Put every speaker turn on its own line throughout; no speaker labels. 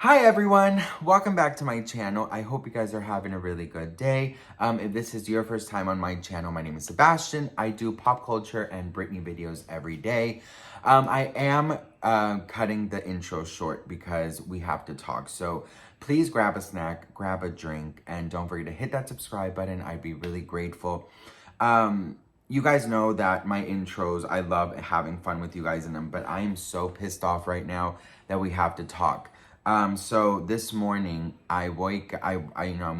Hi everyone, welcome back to my channel. I hope you guys are having a really good day. If this is your first time on my channel, my name is Sebastian. I do pop culture and Britney videos every day. I am cutting the intro short because we have to talk. So please grab a snack, grab a drink, and don't forget to hit that subscribe button. I'd be really grateful. You guys know that my intros, I love having fun with you guys in them, but I am so pissed off right now that we have to talk. So this morning I'm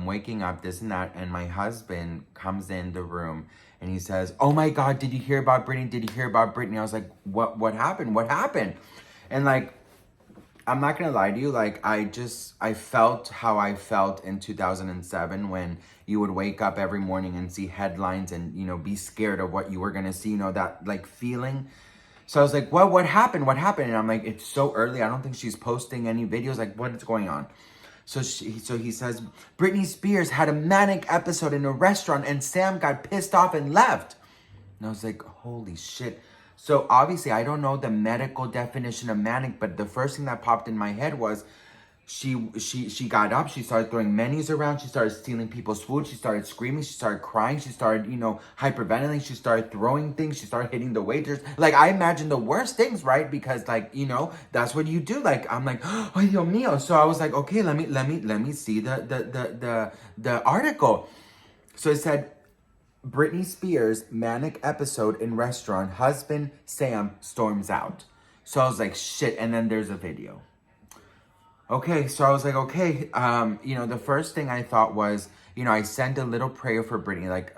waking up, this and that, and my husband comes in the room and he says, "Oh my God, did you hear about Britney? Did you hear about Britney?" I was like, what happened? What happened? And like, I'm not gonna lie to you, like, I felt how I felt in 2007 when you would wake up every morning and see headlines and, be scared of what you were gonna see, that like feeling. So I was like, what happened? What happened? And I'm like, it's so early. I don't think she's posting any videos. Like, what is going on? So he says, Britney Spears had a manic episode in a restaurant and Sam got pissed off and left. And I was like, holy shit. So obviously I don't know the medical definition of manic, but the first thing that popped in my head was she got up, she started throwing menus around, she started stealing people's food, she started screaming, she started crying, she started, hyperventilating, she started throwing things, she started hitting the waiters. Like, I imagine the worst things, right? Because like, that's what you do. Like, I'm like, oh, Dios mío. So I was like, okay, let me see the article. So it said, Britney Spears manic episode in restaurant, husband Sam storms out. So I was like, shit. And then there's a video. Okay, so I was like, okay, the first thing I thought was, I sent a little prayer for Britney, like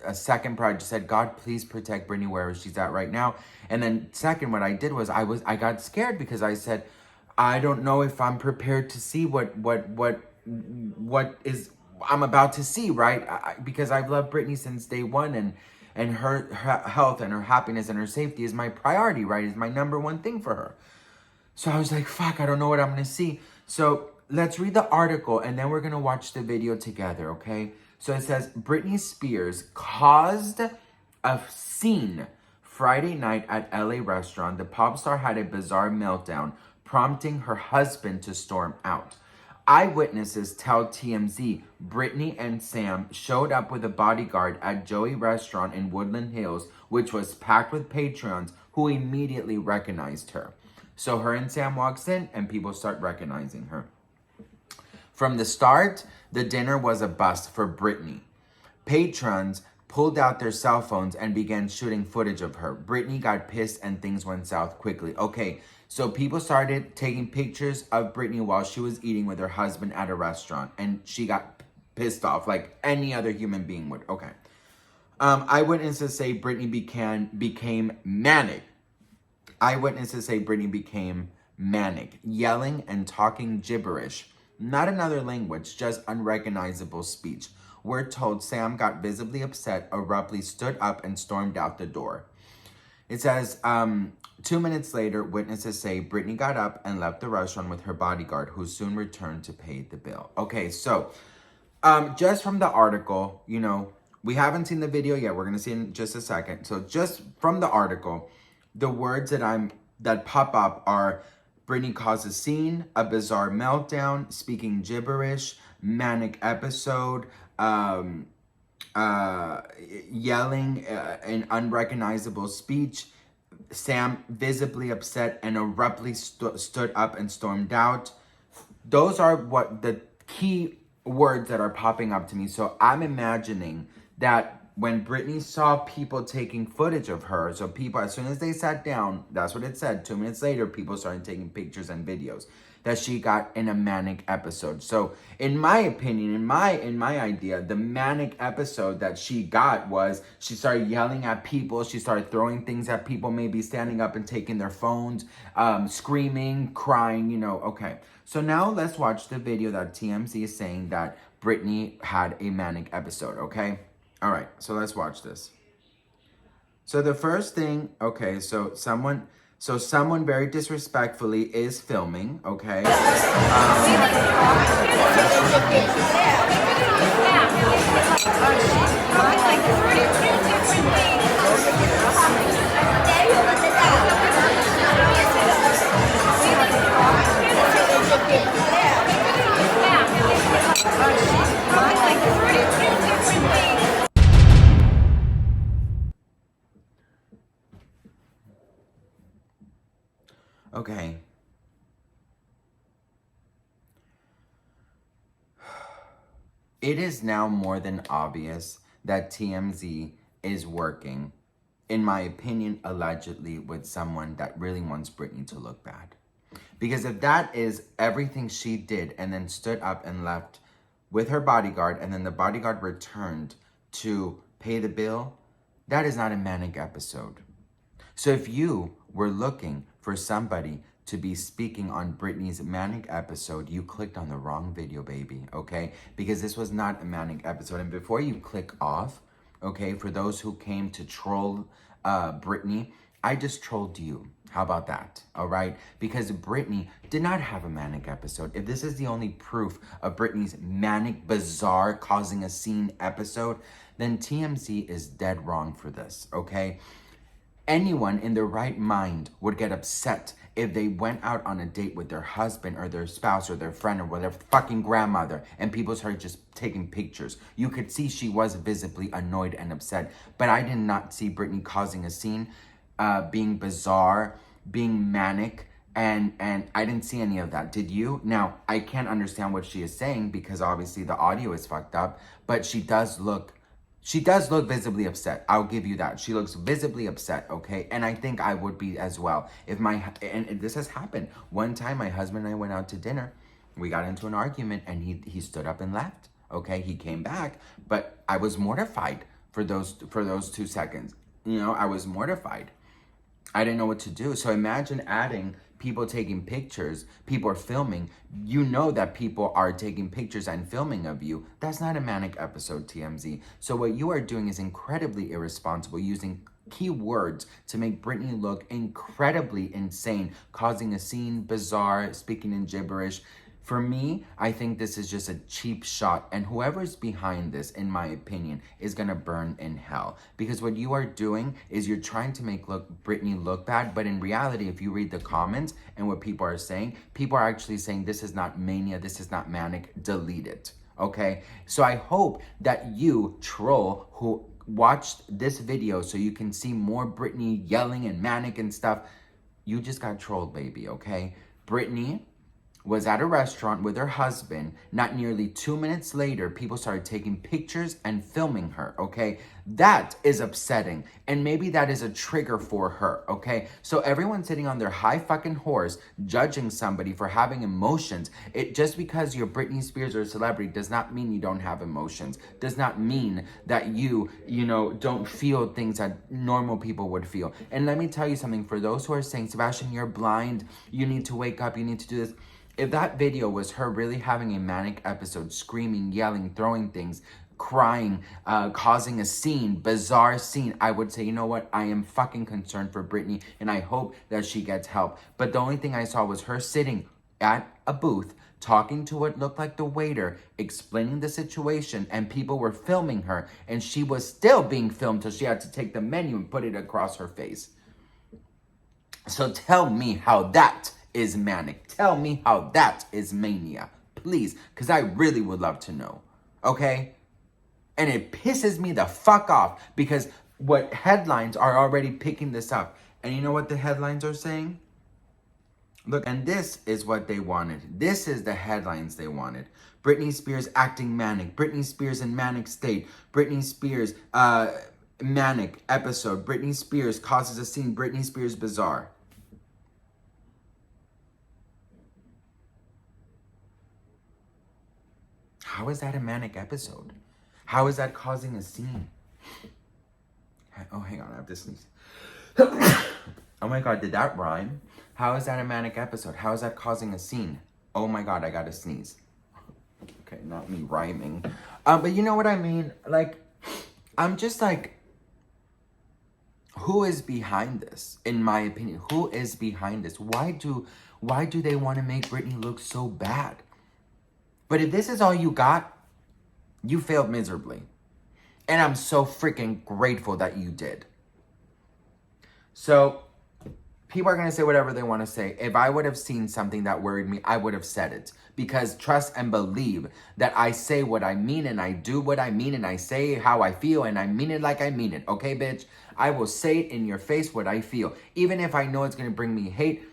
a second prayer. I just said, God, please protect Britney wherever she's at right now. And then second, what I did was I got scared because I said, I don't know if I'm prepared to see what is I'm about to see, right? Because I've loved Britney since day one, and her health and her happiness and her safety is my priority, right? Is my number one thing for her. So I was like, fuck, I don't know what I'm going to see. So let's read the article and then we're going to watch the video together, okay? So it says, Britney Spears caused a scene Friday night at LA restaurant. The pop star had a bizarre meltdown, prompting her husband to storm out. Eyewitnesses tell TMZ Britney and Sam showed up with a bodyguard at Joey Restaurant in Woodland Hills, which was packed with patrons who immediately recognized her. So her and Sam walks in and people start recognizing her. From the start, the dinner was a bust for Britney. Patrons pulled out their cell phones and began shooting footage of her. Britney got pissed and things went south quickly. Okay, so people started taking pictures of Britney while she was eating with her husband at a restaurant. And she got pissed off like any other human being would. Okay. Eyewitnesses say Britney became manic. Eyewitnesses say Britney became manic, yelling and talking gibberish. Not another language, just unrecognizable speech. We're told Sam got visibly upset, abruptly stood up and stormed out the door. It says, 2 minutes later, witnesses say Britney got up and left the restaurant with her bodyguard, who soon returned to pay the bill. Okay, so just from the article, we haven't seen the video yet. We're going to see in just a second. So just from the article, the words that pop up are Britney caused a scene, a bizarre meltdown, speaking gibberish, manic episode, yelling, an unrecognizable speech, Sam visibly upset and abruptly stood up and stormed out. Those are what the key words that are popping up to me. So I'm imagining that when Britney saw people taking footage of her, so people, as soon as they sat down, that's what it said, 2 minutes later, people started taking pictures and videos, that she got in a manic episode. So in my opinion, in my idea, the manic episode that she got was she started yelling at people, she started throwing things at people, maybe standing up and taking their phones, screaming, crying, okay. So now let's watch the video that TMZ is saying that Britney had a manic episode, okay? All right, so let's watch this. So the first thing, okay, so someone very disrespectfully is filming, okay? It is now more than obvious that TMZ is working, in my opinion, allegedly with someone that really wants Britney to look bad. Because if that is everything she did and then stood up and left with her bodyguard and then the bodyguard returned to pay the bill, that is not a manic episode. So if you were looking for somebody to be speaking on Britney's manic episode, you clicked on the wrong video, baby, okay? Because this was not a manic episode. And before you click off, okay, for those who came to troll Britney, I just trolled you. How about that? All right? Because Britney did not have a manic episode. If this is the only proof of Britney's manic, bizarre, causing a scene episode, then TMZ is dead wrong for this, okay? Anyone in their right mind would get upset if they went out on a date with their husband or their spouse or their friend or whatever, fucking grandmother, and people started just taking pictures. You could see she was visibly annoyed and upset, but I did not see Britney causing a scene, being bizarre, being manic, and I didn't see any of that. Did you? Now, I can't understand what she is saying because obviously the audio is fucked up, but she does look visibly upset. I'll give you that. She looks visibly upset, okay? And I think I would be as well. And this has happened. One time, my husband and I went out to dinner. We got into an argument, and he stood up and left, okay? He came back, but I was mortified for those 2 seconds. You know, I was mortified. I didn't know what to do. So imagine adding people taking pictures, people are filming. You know that people are taking pictures and filming of you. That's not a manic episode, TMZ. So what you are doing is incredibly irresponsible, using keywords to make Britney look incredibly insane, causing a scene, bizarre, speaking in gibberish. For me, I think this is just a cheap shot, and whoever's behind this, in my opinion, is gonna burn in hell. Because what you are doing is you're trying to make Britney look bad, but in reality, if you read the comments and what people are saying are actually saying this is not mania, this is not manic, delete it, okay? So I hope that you, troll, who watched this video so you can see more Britney yelling and manic and stuff, you just got trolled, baby, okay? Britney was at a restaurant with her husband. Not nearly 2 minutes later, people started taking pictures and filming her, okay? That is upsetting, and maybe that is a trigger for her, okay? So everyone sitting on their high fucking horse, judging somebody for having emotions, just because you're Britney Spears or a celebrity does not mean you don't have emotions, does not mean that you don't feel things that normal people would feel. And let me tell you something, for those who are saying, Sebastian, you're blind, you need to wake up, you need to do this. If that video was her really having a manic episode, screaming, yelling, throwing things, crying, causing a scene, bizarre scene, I would say, you know what? I am fucking concerned for Britney, and I hope that she gets help. But the only thing I saw was her sitting at a booth, talking to what looked like the waiter, explaining the situation, and people were filming her, and she was still being filmed, so she had to take the menu and put it across her face. So tell me how that is manic. Tell me how that is mania, please, because I really would love to know, okay? And it pisses me the fuck off because what headlines are already picking this up. And you know what the headlines are saying? Look, and this is what they wanted. This is the headlines they wanted. Britney Spears acting manic. Britney Spears in manic state. Britney Spears manic episode. Britney Spears causes a scene. Britney Spears bizarre. How is that a manic episode? How is that causing a scene? Oh, hang on, I have to sneeze. Oh my God, did that rhyme? How is that a manic episode? How is that causing a scene? Oh my God, I gotta sneeze. Okay, not me rhyming. But you know what I mean? Like, I'm just like, who is behind this? In my opinion, who is behind this? Why do they want to make Britney look so bad? But if this is all you got, you failed miserably. And I'm so freaking grateful that you did. So, people are going to say whatever they want to say. If I would have seen something that worried me, I would have said it. Because trust and believe that I say what I mean and I do what I mean and I say how I feel and I mean it like I mean it. Okay, bitch? I will say it in your face what I feel. Even if I know it's going to bring me hate,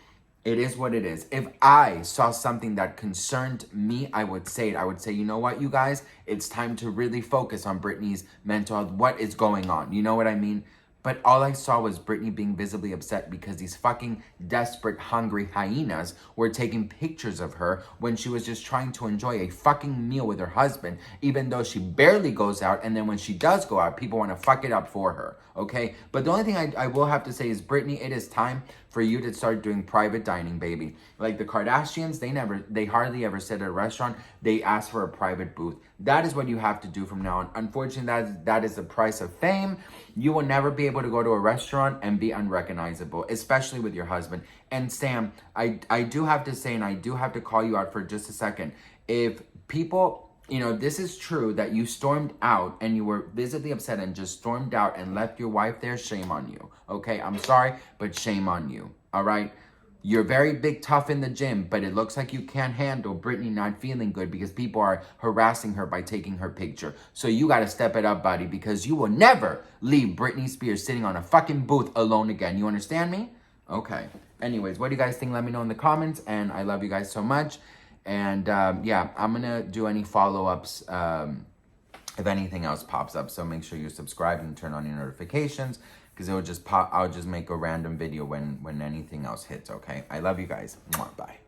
It is what it is. If I saw something that concerned me, I would say it. I would say, you know what, you guys? It's time to really focus on Britney's mental health. What is going on? You know what I mean? But all I saw was Britney being visibly upset because these fucking desperate, hungry hyenas were taking pictures of her when she was just trying to enjoy a fucking meal with her husband, even though she barely goes out. And then when she does go out, people want to fuck it up for her, okay? But the only thing I will have to say is, Britney, it is time for you to start doing private dining, baby. Like the Kardashians, they hardly ever sit at a restaurant. They ask for a private booth. That is what you have to do from now on. Unfortunately, that is the price of fame. You will never be able to go to a restaurant and be unrecognizable, especially with your husband. And Sam, I do have to say, and I do have to call you out for just a second. If people, you know, this is true that you stormed out and you were visibly upset and just stormed out and left your wife there, shame on you. Okay, I'm sorry, but shame on you. All right? You're very big tough in the gym, but it looks like you can't handle Britney not feeling good because people are harassing her by taking her picture. So you got to step it up, buddy, because you will never leave Britney Spears sitting on a fucking booth alone again. You understand me? Okay. Anyways, what do you guys think? Let me know in the comments, and I love you guys so much. And yeah, I'm going to do any follow-ups if anything else pops up. So make sure you subscribe and turn on your notifications, because it will just pop. I'll just make a random video when anything else hits, okay? I love you guys. Mwah, bye.